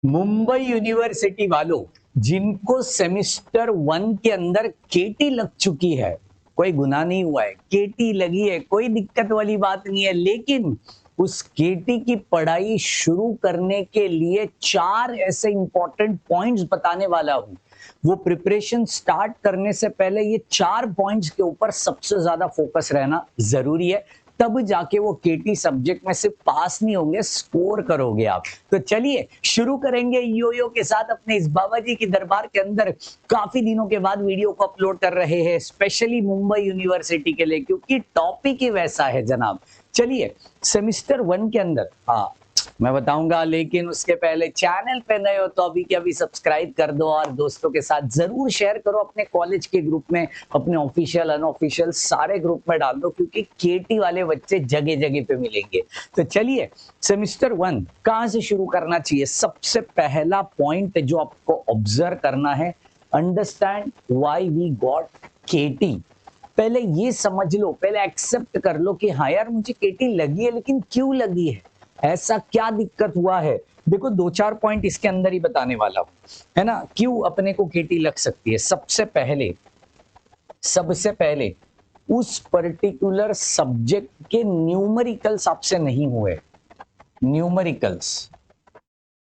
Mumbai university वालों, जिनको semester 1 के अंदर केटी लग चुकी है, कोई गुनाह नहीं हुआ है, केटी लगी है, कोई दिक्कत वाली बात नहीं है, लेकिन उस केटी की पढ़ाई शुरू करने के लिए 4 ऐसे इंपॉर्टेंट पॉइंट्स बताने वाला हूं। वो प्रिपरेशन स्टार्ट करने से पहले ये 4 पॉइंट्स के ऊपर सबसे ज्यादा फोकस रहना जरूरी है, तब जाके वो केटी सब्जेक्ट में सिर्फ पास नहीं होंगे, स्कोर करोगे आप। तो चलिए शुरू करेंगे यो के साथ अपने इस बाबा जी की दरबार के अंदर। काफी दिनों के बाद वीडियो को अपलोड कर रहे हैं, स्पेशली मुंबई यूनिवर्सिटी के लिए, क्योंकि टॉपिक ही वैसा है जनाब। चलिए, सेमिस्टर 1 के अंदर, हाँ मैं बताऊंगा, लेकिन उसके पहले चैनल पे नए हो तो अभी के अभी सब्सक्राइब कर दो और दोस्तों के साथ जरूर शेयर करो, अपने कॉलेज के ग्रुप में, अपने ऑफिशियल अनऑफिशियल सारे ग्रुप में डाल दो, क्योंकि केटी वाले बच्चे जगह जगह पे मिलेंगे। तो चलिए, सेमिस्टर 1 कहां से शुरू करना चाहिए? सबसे पहला पॉइंट जो आपको ऑब्जर्व करना है, अंडरस्टैंड व्हाई वी गॉट केटी। पहले ये समझ लो, पहले एक्सेप्ट कर लो कि हाँ यार मुझे केटी लगी है, लेकिन क्यों लगी है, ऐसा क्या दिक्कत हुआ है। देखो, 2-4 पॉइंट इसके अंदर ही बताने वाला हूं, है ना, क्यों अपने को केटी लग सकती है। सबसे पहले उस पर्टिकुलर सब्जेक्ट के न्यूमेरिकल्स आपसे नहीं हुए। न्यूमेरिकल्स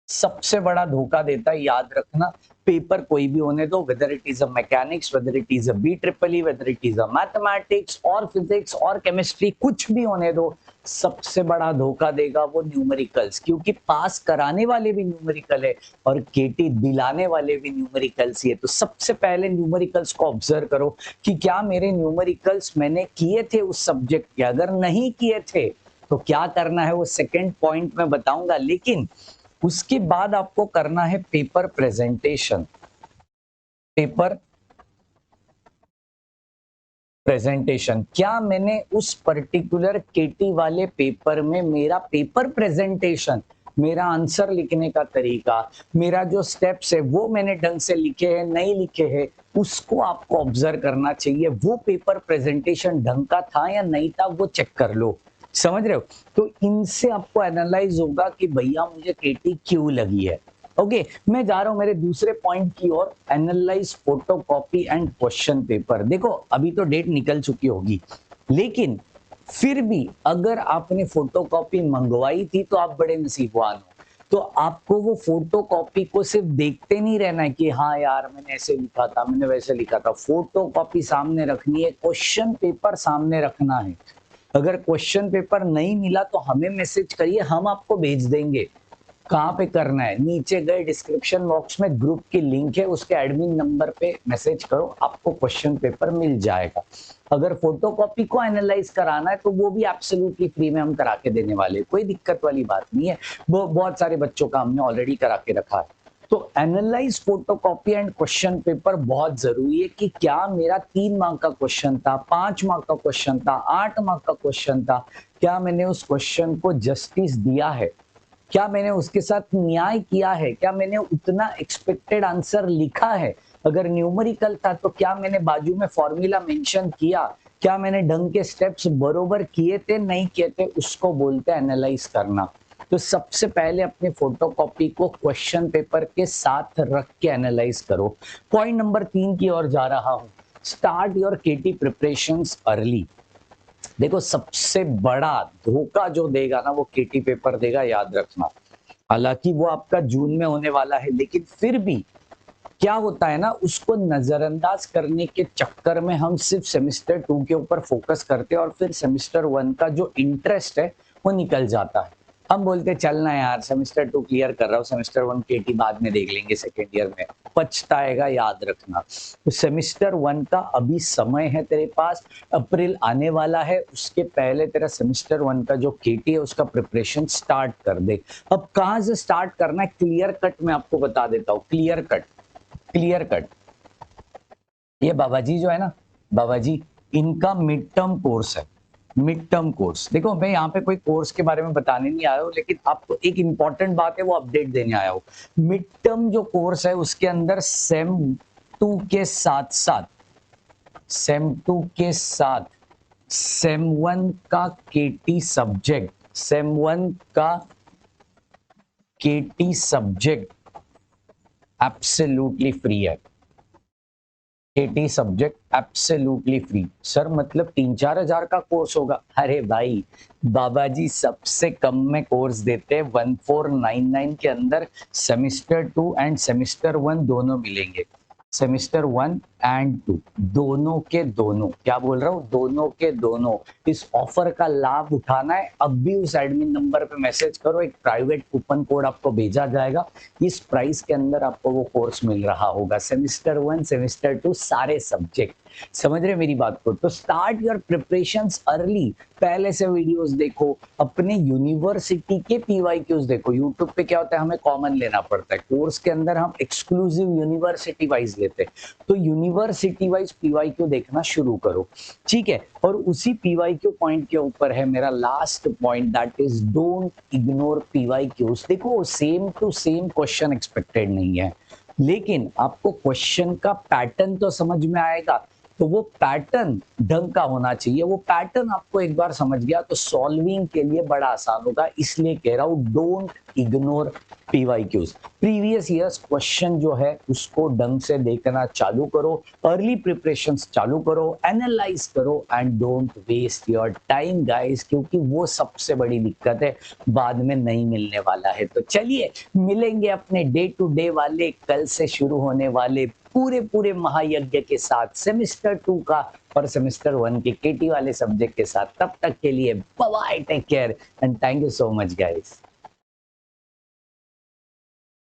सबसे बड़ा धोखा देता है, याद रखना। पेपर कोई भी होने दो, whether it is a mechanics, whether it is a BEEE, whether it is a mathematics और फिजिक्स और केमिस्ट्री, कुछ भी होने दो, सबसे बड़ा धोखा देगा वो न्यूमेरिकल्स, क्योंकि पास कराने वाले भी न्यूमेरिकल है और केटी दिलाने वाले भी न्यूमेरिकल्स ही है। तो सबसे पहले न्यूमेरिकल्स को ऑब्जर्व करो कि क्या मेरे न्यूमेरिकल्स मैंने किए थे उस सब्जेक्ट के। अगर नहीं किए थे तो क्या करना है वो सेकंड पॉइंट में बताऊंगा, लेकिन उसके बाद आपको करना है पेपर प्रेजेंटेशन। पेपर प्रेजेंटेशन, क्या मैंने उस पर्टिकुलर केटी वाले पेपर में मेरा पेपर प्रेजेंटेशन, मेरा आंसर लिखने का तरीका, मेरा जो स्टेप्स है वो मैंने ढंग से लिखे हैं नहीं लिखे हैं, उसको आपको ऑब्जर्व करना चाहिए। वो पेपर प्रेजेंटेशन ढंग का था या नहीं था, वो चेक कर लो। समझ रहे हो? तो इनसे आपको एनालाइज होगा कि भैया मुझे केटी क्यों लगी है। ओके, मैं जा रहा हूं मेरे दूसरे पॉइंट की ओर, analyse photocopy and question paper. देखो, अभी तो डेट निकल चुकी होगी, लेकिन फिर भी अगर आपने फोटो कॉपी मंगवाई थी तो आप बड़े नसीबवान हो। तो आपको वो फोटो कॉपी को सिर्फ देखते नहीं रहना है कि हाँ यार मैंने ऐसे लिखा था, मैंने वैसे लिखा था। फोटो कॉपी सामने रखनी है, क्वेश्चन पेपर सामने रखना है। अगर क्वेश्चन पेपर नहीं मिला तो हमें मैसेज करिए, हम आपको भेज देंगे। कहाँ पे करना है? नीचे गए डिस्क्रिप्शन बॉक्स में ग्रुप की लिंक है, उसके एडमिन नंबर पे मैसेज करो, आपको क्वेश्चन पेपर मिल जाएगा। अगर फोटोकॉपी को एनालाइज कराना है तो वो भी एब्सोल्युटली फ्री में हम करा के देने वाले, कोई दिक्कत वाली बात नहीं है। वो बहुत सारे बच्चों का हमने ऑलरेडी करा के रखा है। तो analyse photocopy and question paper बहुत जरूरी है कि क्या मेरा 3 मार्क का क्वेश्चन था, 5 मार्क का क्वेश्चन था, 8 मार्क का क्वेश्चन था, क्या मैंने उस क्वेश्चन को जस्टिस दिया है, क्या मैंने उसके साथ न्याय किया है, क्या मैंने उतना एक्सपेक्टेड आंसर लिखा है। अगर न्यूमेरिकल था तो क्या मैंने बाजू में फॉर्मूला मेंशन किया, क्या मैंने ढंग के स्टेप्स बरोबर किए थे नहीं किए थे, उसको बोलते हैं एनालाइज करना। तो सबसे पहले अपने फोटोकॉपी को क्वेश्चन पेपर के साथ रख के एनालाइज करो। पॉइंट नंबर 3 की ओर जा रहा हूं, start your KT preparations early. देखो, सबसे बड़ा धोखा जो देगा ना वो केटी पेपर देगा, याद रखना। हालांकि वो आपका जून में होने वाला है, लेकिन फिर भी क्या होता है ना, उसको नजरअंदाज करने के चक्कर में हम सिर्फ सेमेस्टर 2 के ऊपर फोकस करते हैं और फिर सेमेस्टर 1 का जो इंटरेस्ट है वो निकल जाता है। हम बोलते चलना यार, सेमेस्टर 2 क्लियर कर रहा हूँ, सेमेस्टर 1 केटी बाद में देख लेंगे सेकेंड ईयर में। पछताएगा, याद रखना। तो सेमेस्टर 1 का अभी समय है तेरे पास, अप्रैल आने वाला है, उसके पहले तेरा सेमेस्टर 1 का जो केटी है उसका प्रिपरेशन स्टार्ट कर दे। अब कहां से स्टार्ट करना है, क्लियर कट मैं आपको बता देता हूँ। क्लियर कट, ये बाबा जी जो है ना, बाबा जी, इनका मिड टर्म कोर्स है। मिड टर्म कोर्स, देखो मैं यहाँ पे कोई कोर्स के बारे में बताने नहीं आया हूँ, लेकिन आपको एक इंपॉर्टेंट बात है वो अपडेट देने आया हूँ। मिड टर्म जो कोर्स है उसके अंदर सेम 2 के साथ साथ, सेम 2 के साथ सेम 1 का केटी सब्जेक्ट, सेम 1 का केटी सब्जेक्ट एब्सोल्युटली फ्री है। केटी सब्जेक्ट एब्सोल्युटली फ्री। सर मतलब 3-4 हजार का कोर्स होगा? अरे भाई बाबा जी सबसे कम में कोर्स देते हैं 1499 के अंदर। सेमिस्टर 2 एंड सेमिस्टर 1 दोनों मिलेंगे। सेमिस्टर 1 एंड 2 दोनों के दोनों, क्या बोल रहा हूँ, दोनों के दोनों। इस ऑफर का लाभ उठाना है, अब भी उस एडमिन नंबर पे मैसेज करो, एक प्राइवेट कूपन कोड आपको भेजा जाएगा। इस प्राइस के अंदर आपको वो कोर्स मिल रहा होगा, सेमिस्टर 1 सेमिस्टर 2 सारे सब्जेक्ट। समझ रहे मेरी बात को? तो स्टार्ट योर प्रिपरेशंस अर्ली। पहले से वीडियोस देखो, अपने यूनिवर्सिटी के पीवाईक्यूज देखो। यूट्यूब पे क्या होता है, हमें कॉमन लेना पड़ता है, कोर्स के अंदर हम एक्सक्लूसिव यूनिवर्सिटी वाइज लेते हैं। तो यूनिवर्सिटी वाइज पीवाईक्यू देखना शुरू करो, ठीक है। और उसी पीवाईक्यू पॉइंट के ऊपर है मेरा last point, that is don't ignore PYQs. देखो same to same question expected नहीं है, लेकिन आपको क्वेश्चन का पैटर्न तो समझ में आएगा। तो वो पैटर्न ढंग का होना चाहिए। वो पैटर्न आपको एक बार समझ गया तो सॉल्विंग के लिए बड़ा आसान होगा। इसलिए कह रहा हूं don't ignore PYQs. Previous years question जो है उसको ढंग से देखना चालू करो, अर्ली प्रिपरेशंस चालू करो, एनालाइज करो and don't waste your time guys, क्योंकि वो सबसे बड़ी दिक्कत है, बाद में नहीं मिलने वाला है। तो चलिए मिलेंगे अपने डे टू डे वाले, कल से शुरू होने वाले पूरे पूरे महायज्ञ के साथ, सेमिस्टर 2 का और सेमिस्टर 1 के केटी वाले सब्जेक्ट के साथ। तब तक के लिए bye bye, take care and thank you so much guys.